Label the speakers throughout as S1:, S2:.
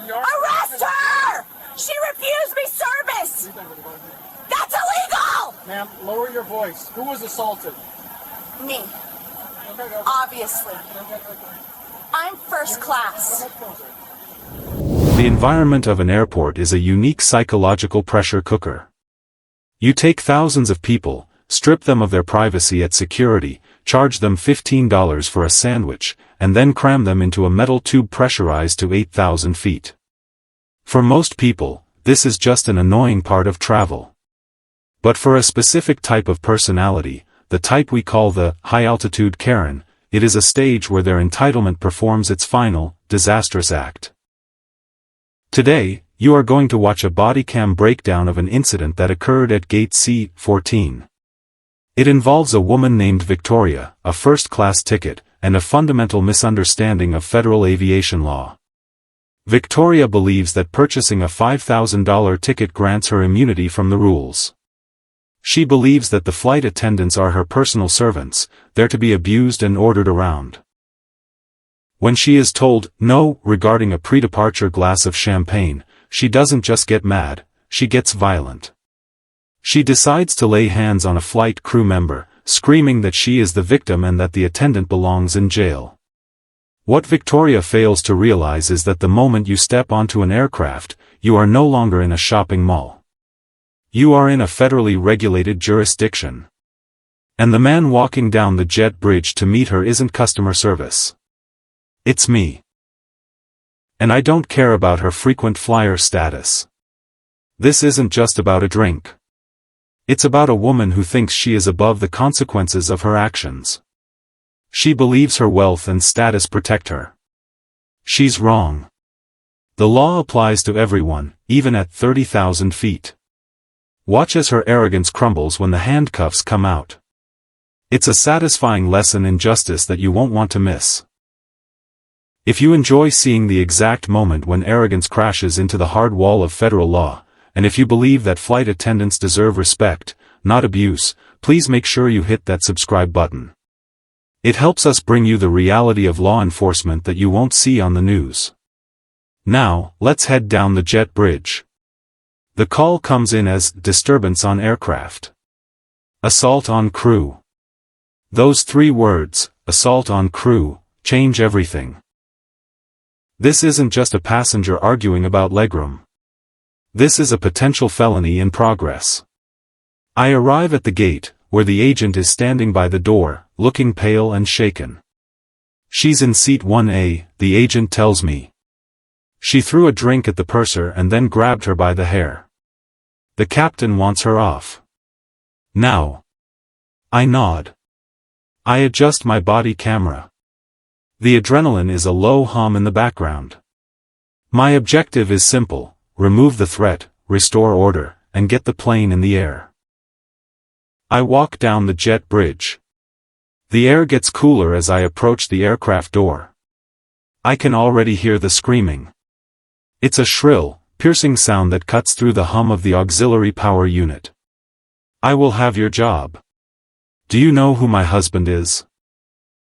S1: Arrest her! She refused me service! That's illegal!
S2: Ma'am, lower your voice. Who was assaulted?
S1: Me. Obviously. I'm first class.
S3: The environment of an airport is a unique psychological pressure cooker. You take thousands of people, strip them of their privacy at security, charge them $15 for a sandwich, and then cram them into a metal tube pressurized to 8,000 feet. For most people, this is just an annoying part of travel. But for a specific type of personality, the type we call the high-altitude Karen, it is a stage where their entitlement performs its final, disastrous act. Today, you are going to watch a bodycam breakdown of an incident that occurred at gate C-14. It involves a woman named Victoria, a first-class ticket, and a fundamental misunderstanding of federal aviation law. Victoria believes that purchasing a $5,000 ticket grants her immunity from the rules. She believes that the flight attendants are her personal servants, they're to be abused and ordered around. When she is told no regarding a pre-departure glass of champagne, she doesn't just get mad, she gets violent. She decides to lay hands on a flight crew member, screaming that she is the victim and that the attendant belongs in jail. What Victoria fails to realize is that the moment you step onto an aircraft, you are no longer in a shopping mall. You are in a federally regulated jurisdiction. And the man walking down the jet bridge to meet her isn't customer service. It's me. And I don't care about her frequent flyer status. This isn't just about a drink. It's about a woman who thinks she is above the consequences of her actions. She believes her wealth and status protect her. She's wrong. The law applies to everyone, even at 30,000 feet. Watch as her arrogance crumbles when the handcuffs come out. It's a satisfying lesson in justice that you won't want to miss. If you enjoy seeing the exact moment when arrogance crashes into the hard wall of federal law, and if you believe that flight attendants deserve respect, not abuse, please make sure you hit that subscribe button. It helps us bring you the reality of law enforcement that you won't see on the news. Now, let's head down the jet bridge. The call comes in as disturbance on aircraft. Assault on crew. Those three words, assault on crew, change everything. This isn't just a passenger arguing about legroom. This is a potential felony in progress. I arrive at the gate, where the agent is standing by the door, looking pale and shaken. She's in seat 1A, the agent tells me. She threw a drink at the purser and then grabbed her by the hair. The captain wants her off. Now. I nod. I adjust my body camera. The adrenaline is a low hum in the background. My objective is simple: remove the threat, restore order, and get the plane in the air. I walk down the jet bridge. The air gets cooler as I approach the aircraft door. I can already hear the screaming. It's a shrill, piercing sound that cuts through the hum of the auxiliary power unit. I will have your job. Do you know who my husband is?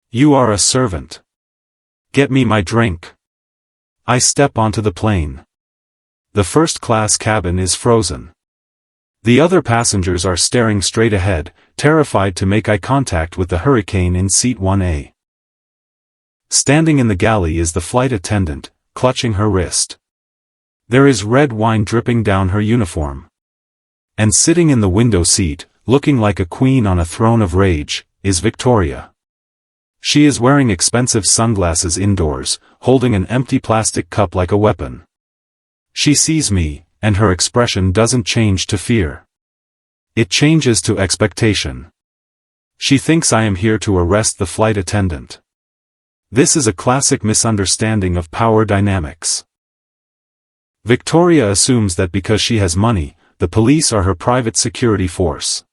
S3: You are a servant. Get me my drink. I step onto the plane. The first-class cabin is frozen. The other passengers are staring straight ahead, terrified to make eye contact with the hurricane in seat 1A. Standing in the galley is the flight attendant, clutching her wrist. There is red wine dripping down her uniform. And sitting in the window seat, looking like a queen on a throne of rage, is Victoria. She is wearing expensive sunglasses indoors, holding an empty plastic cup like a weapon. She sees me, and her expression doesn't change to fear. It changes to expectation. She thinks I am here to arrest the flight attendant. This is a classic misunderstanding of power dynamics. Victoria assumes that because she has money, the police are her private security force.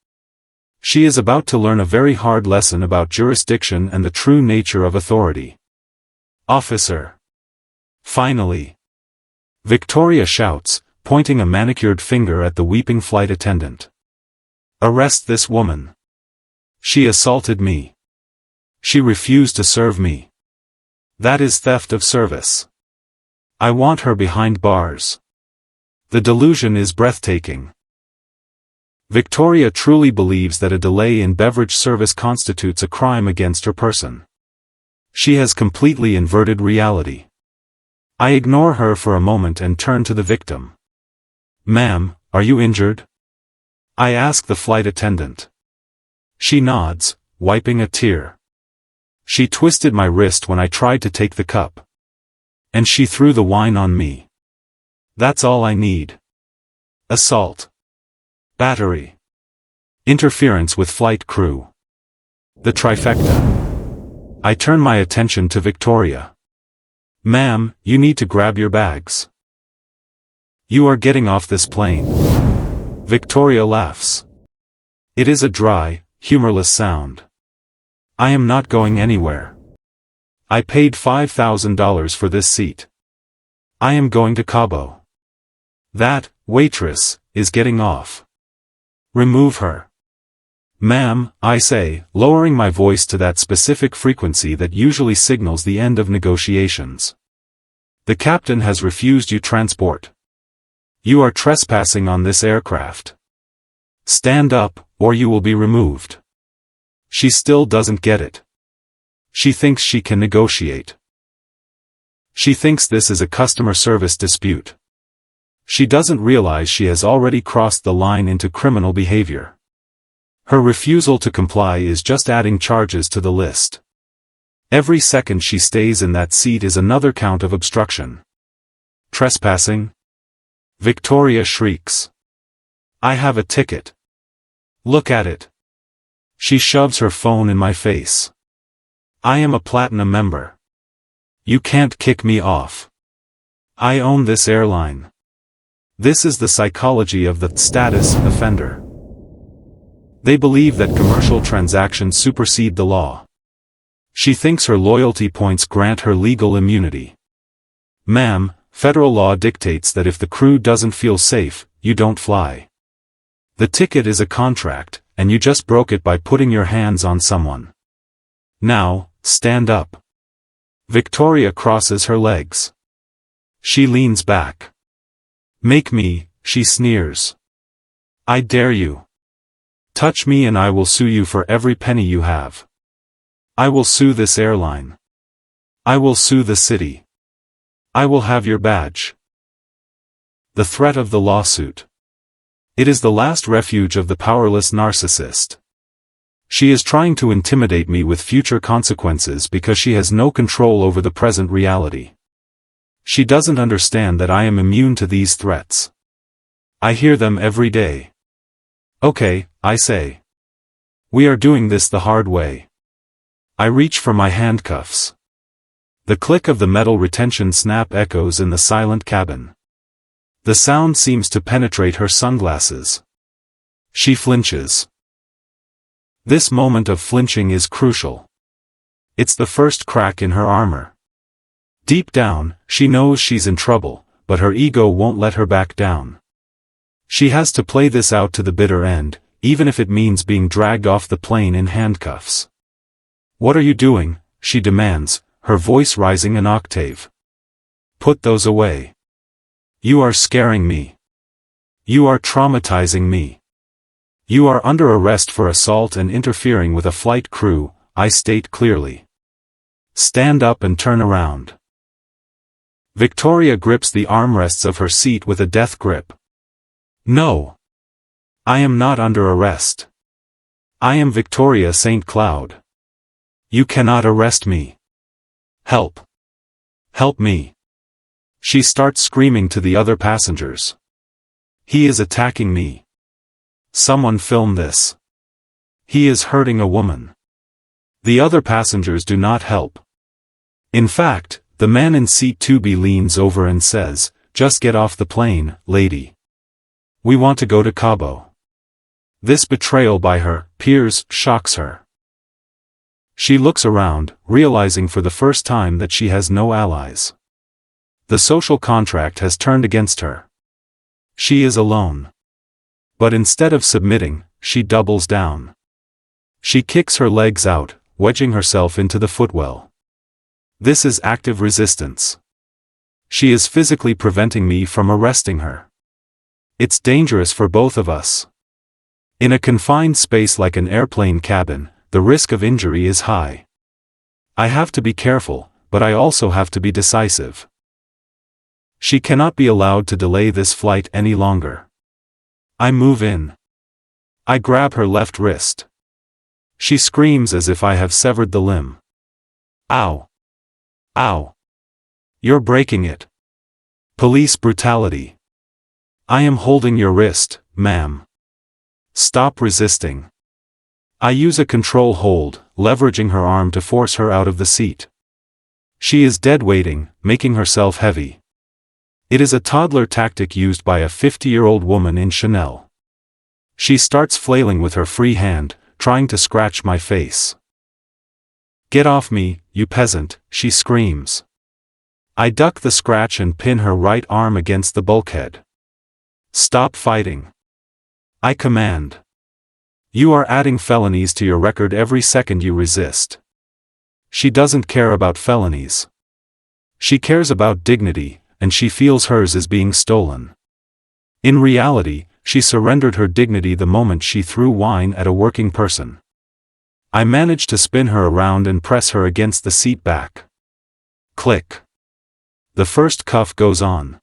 S3: She is about to learn a very hard lesson about jurisdiction and the true nature of authority. Officer. Finally. Victoria shouts, pointing a manicured finger at the weeping flight attendant. Arrest this woman. She assaulted me. She refused to serve me. That is theft of service. I want her behind bars. The delusion is breathtaking. Victoria truly believes that a delay in beverage service constitutes a crime against her person. She has completely inverted reality. I ignore her for a moment and turn to the victim. Ma'am, are you injured? I ask the flight attendant. She nods, wiping a tear. She twisted my wrist when I tried to take the cup. And she threw the wine on me. That's all I need. Assault. Battery. Interference with flight crew. The trifecta. I turn my attention to Victoria. Ma'am, you need to grab your bags. You are getting off this plane. Victoria laughs. It is a dry, humorless sound. I am not going anywhere. I paid $5,000 for this seat. I am going to Cabo. That, waitress, is getting off. Remove her. Ma'am, I say, lowering my voice to that specific frequency that usually signals the end of negotiations. The captain has refused you transport. You are trespassing on this aircraft. Stand up, or you will be removed. She still doesn't get it. She thinks she can negotiate. She thinks this is a customer service dispute. She doesn't realize she has already crossed the line into criminal behavior. Her refusal to comply is just adding charges to the list. Every second she stays in that seat is another count of obstruction. Trespassing? Victoria shrieks. I have a ticket. Look at it. She shoves her phone in my face. I am a platinum member. You can't kick me off. I own this airline. This is the psychology of the status offender. They believe that commercial transactions supersede the law. She thinks her loyalty points grant her legal immunity. Ma'am, federal law dictates that if the crew doesn't feel safe, you don't fly. The ticket is a contract, and you just broke it by putting your hands on someone. Now, stand up. Victoria crosses her legs. She leans back. Make me, she sneers. I dare you. Touch me and I will sue you for every penny you have. I will sue this airline. I will sue the city. I will have your badge. The threat of the lawsuit. It is the last refuge of the powerless narcissist. She is trying to intimidate me with future consequences because she has no control over the present reality. She doesn't understand that I am immune to these threats. I hear them every day. Okay, I say. We are doing this the hard way. I reach for my handcuffs. The click of the metal retention snap echoes in the silent cabin. The sound seems to penetrate her sunglasses. She flinches. This moment of flinching is crucial. It's the first crack in her armor. Deep down, she knows she's in trouble, but her ego won't let her back down. She has to play this out to the bitter end, even if it means being dragged off the plane in handcuffs. What are you doing? She demands, her voice rising an octave. Put those away. You are scaring me. You are traumatizing me. You are under arrest for assault and interfering with a flight crew, I state clearly. Stand up and turn around. Victoria grips the armrests of her seat with a death grip. No. I am not under arrest. I am Victoria St. Cloud. You cannot arrest me. Help. Help me. She starts screaming to the other passengers. He is attacking me. Someone film this. He is hurting a woman. The other passengers do not help. In fact, the man in seat 2B leans over and says, "Just get off the plane, lady. We want to go to Cabo." This betrayal by her peers shocks her. She looks around, realizing for the first time that she has no allies. The social contract has turned against her. She is alone. But instead of submitting, she doubles down. She kicks her legs out, wedging herself into the footwell. This is active resistance. She is physically preventing me from arresting her. It's dangerous for both of us. In a confined space like an airplane cabin, the risk of injury is high. I have to be careful, but I also have to be decisive. She cannot be allowed to delay this flight any longer. I move in. I grab her left wrist. She screams as if I have severed the limb. Ow! Ow! You're breaking it. Police brutality. I am holding your wrist, ma'am. Stop resisting. I use a control hold, leveraging her arm to force her out of the seat. She is dead weighting, making herself heavy. It is a toddler tactic used by a 50-year-old woman in Chanel. She starts flailing with her free hand, trying to scratch my face. Get off me, you peasant, she screams. I duck the scratch and pin her right arm against the bulkhead. Stop fighting. I command. You are adding felonies to your record every second you resist. She doesn't care about felonies. She cares about dignity, and she feels hers is being stolen. In reality, she surrendered her dignity the moment she threw wine at a working person. I managed to spin her around and press her against the seat back. Click. The first cuff goes on.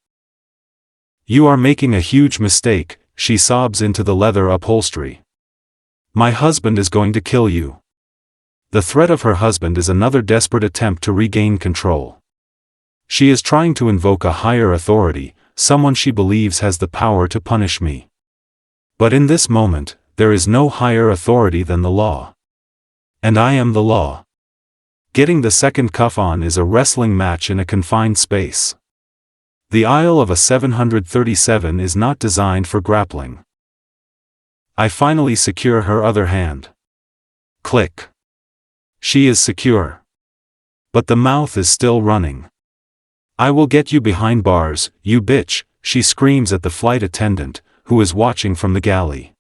S3: You are making a huge mistake, she sobs into the leather upholstery. My husband is going to kill you. The threat of her husband is another desperate attempt to regain control. She is trying to invoke a higher authority, someone she believes has the power to punish me. But in this moment, there is no higher authority than the law. And I am the law. Getting the second cuff on is a wrestling match in a confined space. The aisle of a 737 is not designed for grappling. I finally secure her other hand. Click. She is secure. But the mouth is still running. I will get you behind bars, you bitch, she screams at the flight attendant, who is watching from the galley.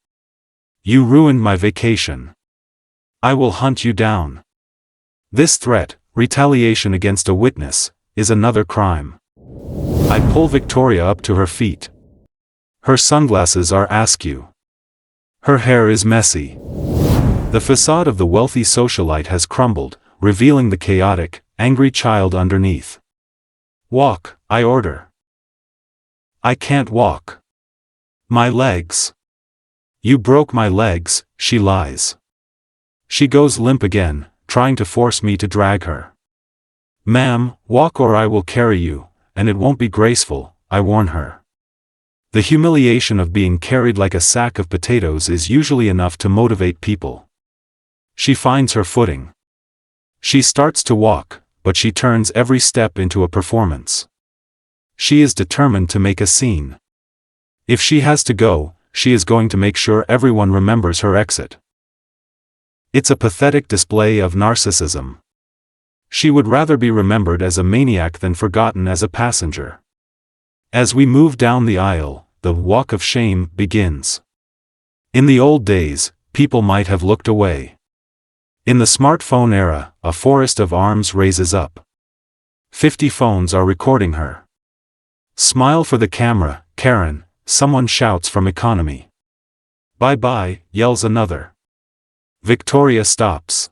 S3: You ruined my vacation. I will hunt you down. This threat, retaliation against a witness, is another crime. I pull Victoria up to her feet. Her sunglasses are askew. Her hair is messy. The facade of the wealthy socialite has crumbled, revealing the chaotic, angry child underneath. Walk, I order. I can't walk. My legs. You broke my legs, she lies. She goes limp again, trying to force me to drag her. Ma'am, walk or I will carry you, and it won't be graceful, I warn her. The humiliation of being carried like a sack of potatoes is usually enough to motivate people. She finds her footing. She starts to walk, but she turns every step into a performance. She is determined to make a scene. If she has to go, she is going to make sure everyone remembers her exit. It's a pathetic display of narcissism. She would rather be remembered as a maniac than forgotten as a passenger. As we move down the aisle, the walk of shame begins. In the old days, people might have looked away. In the smartphone era, a forest of arms raises up. 50 phones are recording her. Smile for the camera, Karen, someone shouts from economy. Bye-bye, yells another. Victoria stops.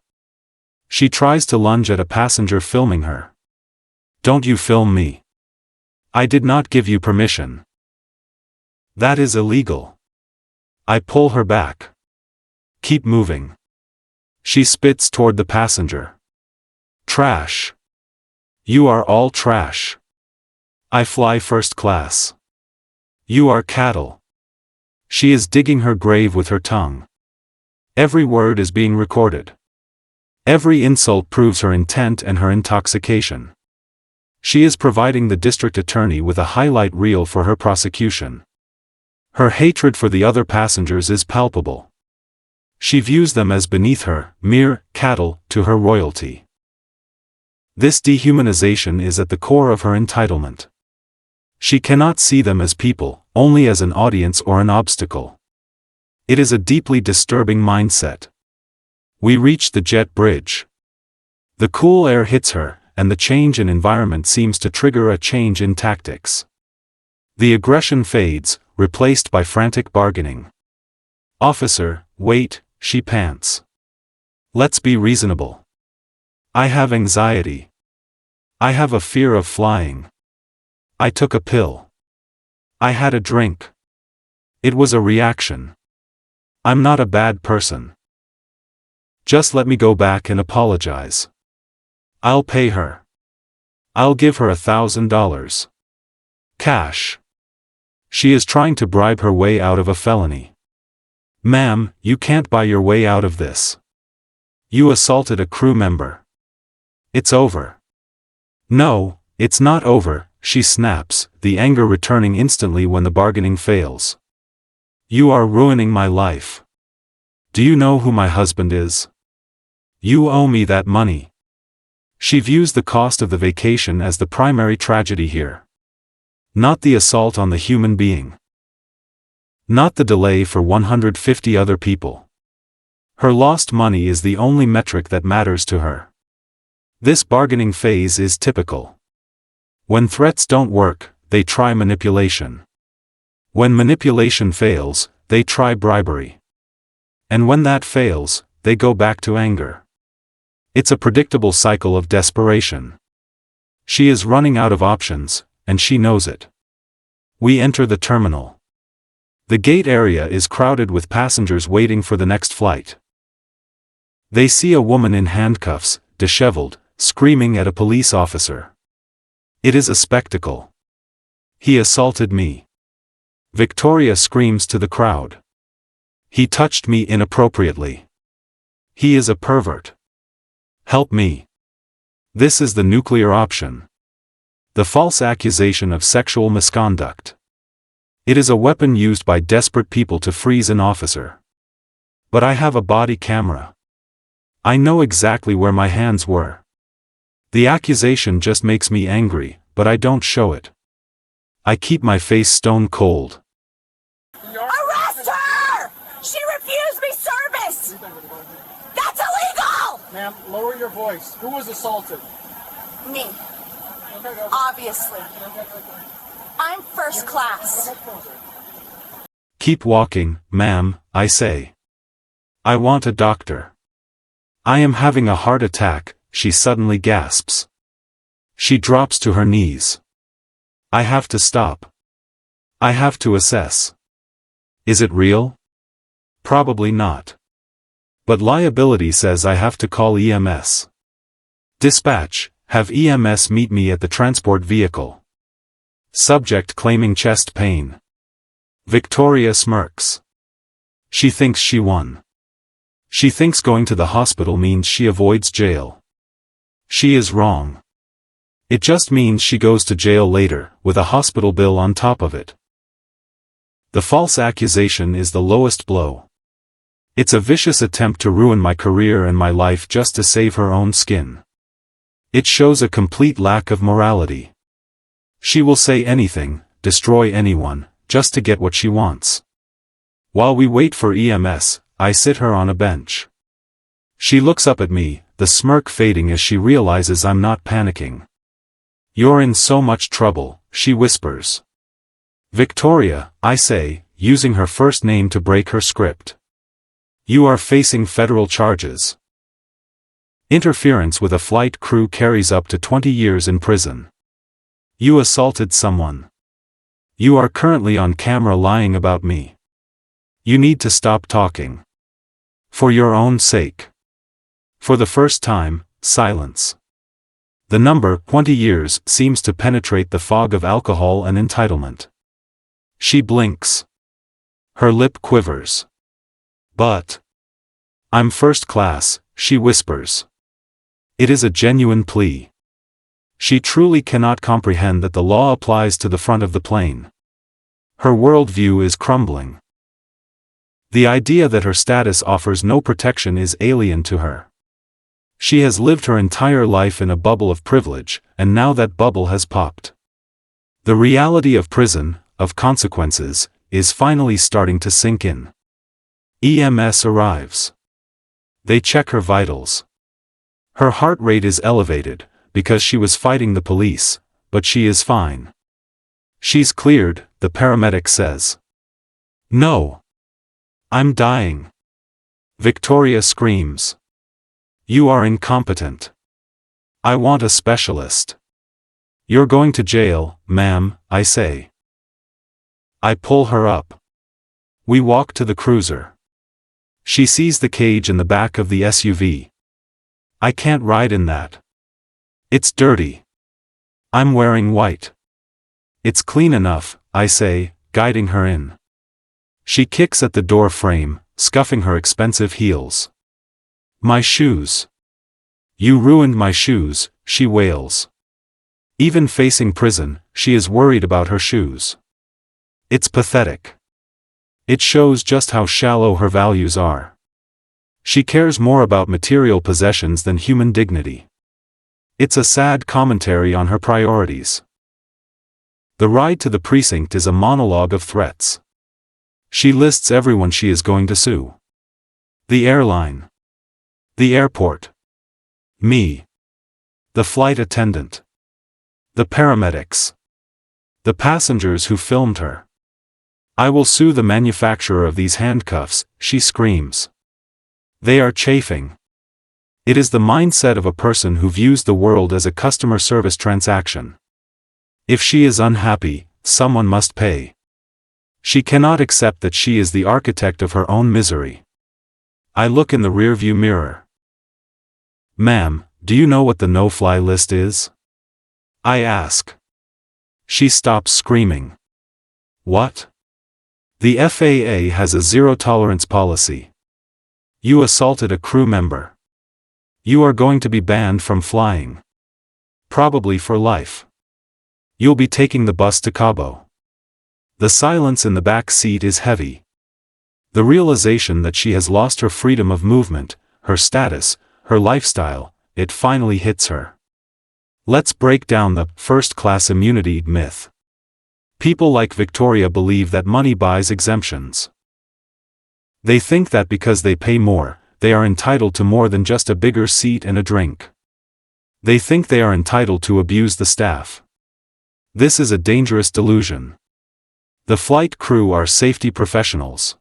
S3: She tries to lunge at a passenger filming her. Don't you film me. I did not give you permission. That is illegal. I pull her back. Keep moving. She spits toward the passenger. Trash. You are all trash. I fly first class. You are cattle. She is digging her grave with her tongue. Every word is being recorded. Every insult proves her intent and her intoxication. She is providing the district attorney with a highlight reel for her prosecution. Her hatred for the other passengers is palpable. She views them as beneath her, mere cattle, to her royalty. This dehumanization is at the core of her entitlement. She cannot see them as people, only as an audience or an obstacle. It is a deeply disturbing mindset. We reach the jet bridge. The cool air hits her, and the change in environment seems to trigger a change in tactics. The aggression fades, replaced by frantic bargaining. "Officer, wait," she pants. "Let's be reasonable. I have anxiety. I have a fear of flying. I took a pill. I had a drink. It was a reaction. I'm not a bad person. Just let me go back and apologize. I'll pay her. I'll give her $1,000. Cash. She is trying to bribe her way out of a felony. Ma'am, you can't buy your way out of this. You assaulted a crew member. It's over." "No, it's not over," she snaps, the anger returning instantly when the bargaining fails. "You are ruining my life. Do you know who my husband is? You owe me that money." She views the cost of the vacation as the primary tragedy here. Not the assault on the human being. Not the delay for 150 other people. Her lost money is the only metric that matters to her. This bargaining phase is typical. When threats don't work, they try manipulation. When manipulation fails, they try bribery. And when that fails, they go back to anger. It's a predictable cycle of desperation. She is running out of options, and she knows it. We enter the terminal. The gate area is crowded with passengers waiting for the next flight. They see a woman in handcuffs, disheveled, screaming at a police officer. It is a spectacle. "He assaulted me." Victoria screams to the crowd. "He touched me inappropriately. He is a pervert. Help me." This is the nuclear option. The false accusation of sexual misconduct. It is a weapon used by desperate people to freeze an officer. But I have a body camera. I know exactly where my hands were. The accusation just makes me angry, but I don't show it. I keep my face stone cold.
S1: Arrest her! She refused me service! That's illegal!
S2: Ma'am, lower your voice. Who was assaulted?
S1: Me. Obviously. I'm first class.
S3: Keep walking, ma'am, I say. I want a doctor. I am having a heart attack, she suddenly gasps. She drops to her knees. I have to stop. I have to assess. Is it real? Probably not. But liability says I have to call EMS. Dispatch, have EMS meet me at the transport vehicle. Subject claiming chest pain. Victoria smirks. She thinks she won. She thinks going to the hospital means she avoids jail. She is wrong. It just means she goes to jail later, with a hospital bill on top of it. The false accusation is the lowest blow. It's a vicious attempt to ruin my career and my life just to save her own skin. It shows a complete lack of morality. She will say anything, destroy anyone, just to get what she wants. While we wait for EMS, I sit her on a bench. She looks up at me, the smirk fading as she realizes I'm not panicking. You're in so much trouble, she whispers. Victoria, I say, using her first name to break her script. You are facing federal charges. Interference with a flight crew carries up to 20 years in prison. You assaulted someone. You are currently on camera lying about me. You need to stop talking. For your own sake. For the first time, silence. The number 20 years seems to penetrate the fog of alcohol and entitlement. She blinks. Her lip quivers. But I'm first class, she whispers. It is a genuine plea. She truly cannot comprehend that the law applies to the front of the plane. Her worldview is crumbling. The idea that her status offers no protection is alien to her. She has lived her entire life in a bubble of privilege, and now that bubble has popped. The reality of prison, of consequences, is finally starting to sink in. EMS arrives. They check her vitals. Her heart rate is elevated, because she was fighting the police, but she is fine. She's cleared, the paramedic says. No. I'm dying. Victoria screams. You are incompetent. I want a specialist. You're going to jail, ma'am, I say. I pull her up. We walk to the cruiser. She sees the cage in the back of the SUV. I can't ride in that. It's dirty. I'm wearing white. It's clean enough, I say, guiding her in. She kicks at the door frame, scuffing her expensive heels. My shoes. You ruined my shoes, she wails. Even facing prison, she is worried about her shoes. It's pathetic. It shows just how shallow her values are. She cares more about material possessions than human dignity. It's a sad commentary on her priorities. The ride to the precinct is a monologue of threats. She lists everyone she is going to sue. The airline. The airport. Me. The flight attendant. The paramedics. The passengers who filmed her. I will sue the manufacturer of these handcuffs, she screams. They are chafing. It is the mindset of a person who views the world as a customer service transaction. If she is unhappy, someone must pay. She cannot accept that she is the architect of her own misery. I look in the rearview mirror. Ma'am, do you know what the no-fly list is? I ask. She stops screaming. What? The FAA has a zero-tolerance policy. You assaulted a crew member. You are going to be banned from flying. Probably for life. You'll be taking the bus to Cabo. The silence in the back seat is heavy. The realization that she has lost her freedom of movement, her status, her lifestyle, it finally hits her. Let's break down the first-class immunity myth. People like Victoria believe that money buys exemptions. They think that because they pay more, they are entitled to more than just a bigger seat and a drink. They think they are entitled to abuse the staff. This is a dangerous delusion. The flight crew are safety professionals.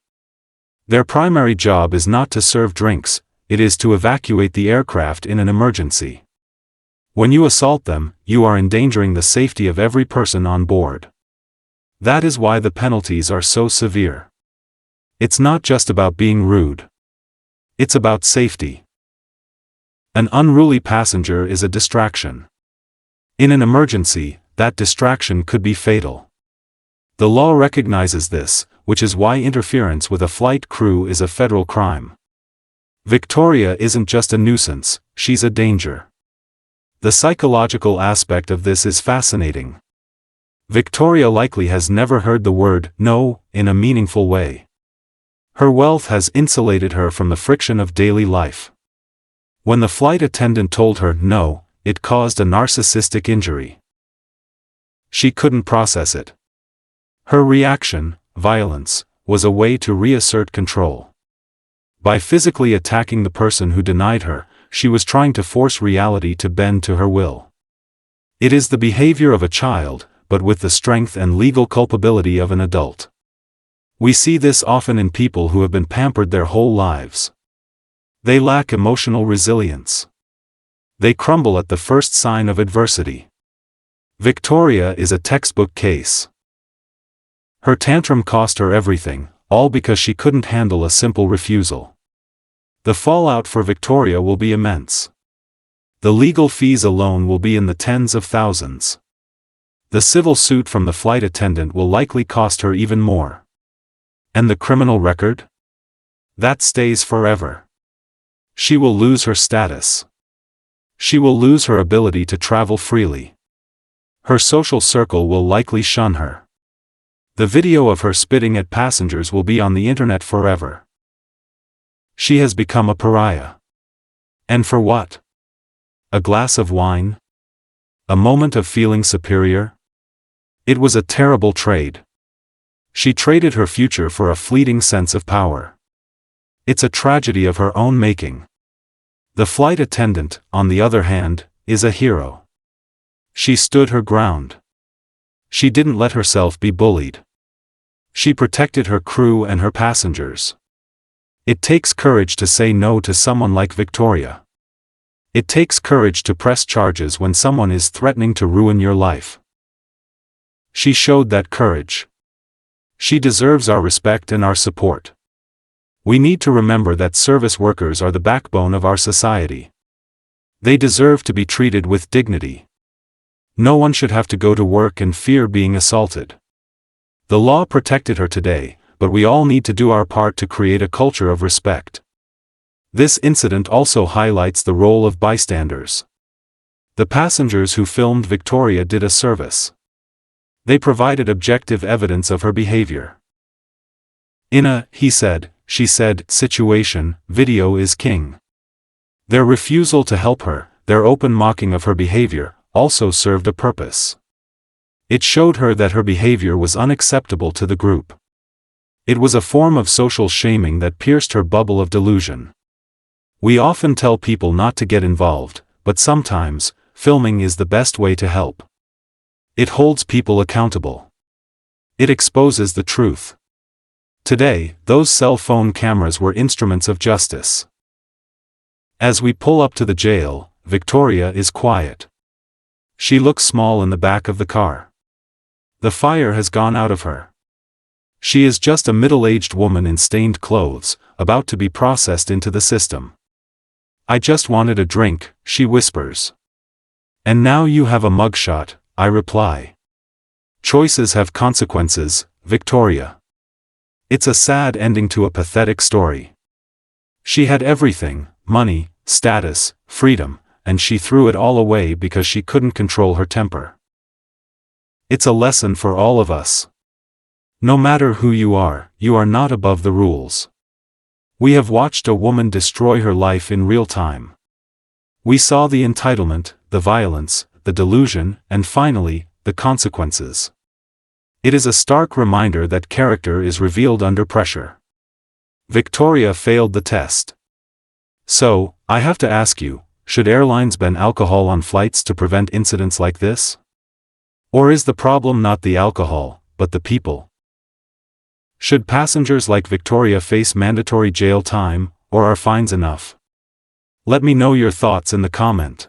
S3: Their primary job is not to serve drinks, it is to evacuate the aircraft in an emergency. When you assault them, you are endangering the safety of every person on board. That is why the penalties are so severe. It's not just about being rude. It's about safety. An unruly passenger is a distraction. In an emergency, that distraction could be fatal. The law recognizes this, which is why interference with a flight crew is a federal crime. Victoria isn't just a nuisance, she's a danger. The psychological aspect of this is fascinating. Victoria likely has never heard the word no in a meaningful way. Her wealth has insulated her from the friction of daily life. When the flight attendant told her no, it caused a narcissistic injury. She couldn't process it. Her reaction, violence, was a way to reassert control. By physically attacking the person who denied her, she was trying to force reality to bend to her will. It is the behavior of a child, but with the strength and legal culpability of an adult. We see this often in people who have been pampered their whole lives. They lack emotional resilience. They crumble at the first sign of adversity. Victoria is a textbook case. Her tantrum cost her everything, all because she couldn't handle a simple refusal. The fallout for Victoria will be immense. The legal fees alone will be in the tens of thousands. The civil suit from the flight attendant will likely cost her even more. And the criminal record? That stays forever. She will lose her status. She will lose her ability to travel freely. Her social circle will likely shun her. The video of her spitting at passengers will be on the internet forever. She has become a pariah. And for what? A glass of wine? A moment of feeling superior? It was a terrible trade. She traded her future for a fleeting sense of power. It's a tragedy of her own making. The flight attendant, on the other hand, is a hero. She stood her ground. She didn't let herself be bullied. She protected her crew and her passengers. It takes courage to say no to someone like Victoria. It takes courage to press charges when someone is threatening to ruin your life. She showed that courage. She deserves our respect and our support. We need to remember that service workers are the backbone of our society. They deserve to be treated with dignity. No one should have to go to work and fear being assaulted. The law protected her today, but we all need to do our part to create a culture of respect. This incident also highlights the role of bystanders. The passengers who filmed Victoria did a service. They provided objective evidence of her behavior. In a he said, she said situation, video is king. Their refusal to help her, their open mocking of her behavior, also served a purpose. It showed her that her behavior was unacceptable to the group. It was a form of social shaming that pierced her bubble of delusion. We often tell people not to get involved, but sometimes, filming is the best way to help. It holds people accountable. It exposes the truth. Today, those cell phone cameras were instruments of justice. As we pull up to the jail, Victoria is quiet. She looks small in the back of the car. The fire has gone out of her. She is just a middle-aged woman in stained clothes, about to be processed into the system. I just wanted a drink, she whispers. And now you have a mugshot, I reply. Choices have consequences, Victoria. It's a sad ending to a pathetic story. She had everything, money, status, freedom, and she threw it all away because she couldn't control her temper. It's a lesson for all of us. No matter who you are not above the rules. We have watched a woman destroy her life in real time. We saw the entitlement, the violence, the delusion, and finally, the consequences. It is a stark reminder that character is revealed under pressure. Victoria failed the test. So, I have to ask you, should airlines ban alcohol on flights to prevent incidents like this? Or is the problem not the alcohol, but the people? Should passengers like Victoria face mandatory jail time, or are fines enough? Let me know your thoughts in the comment.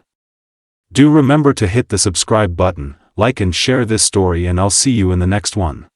S3: Do remember to hit the subscribe button, like and share this story, and I'll see you in the next one.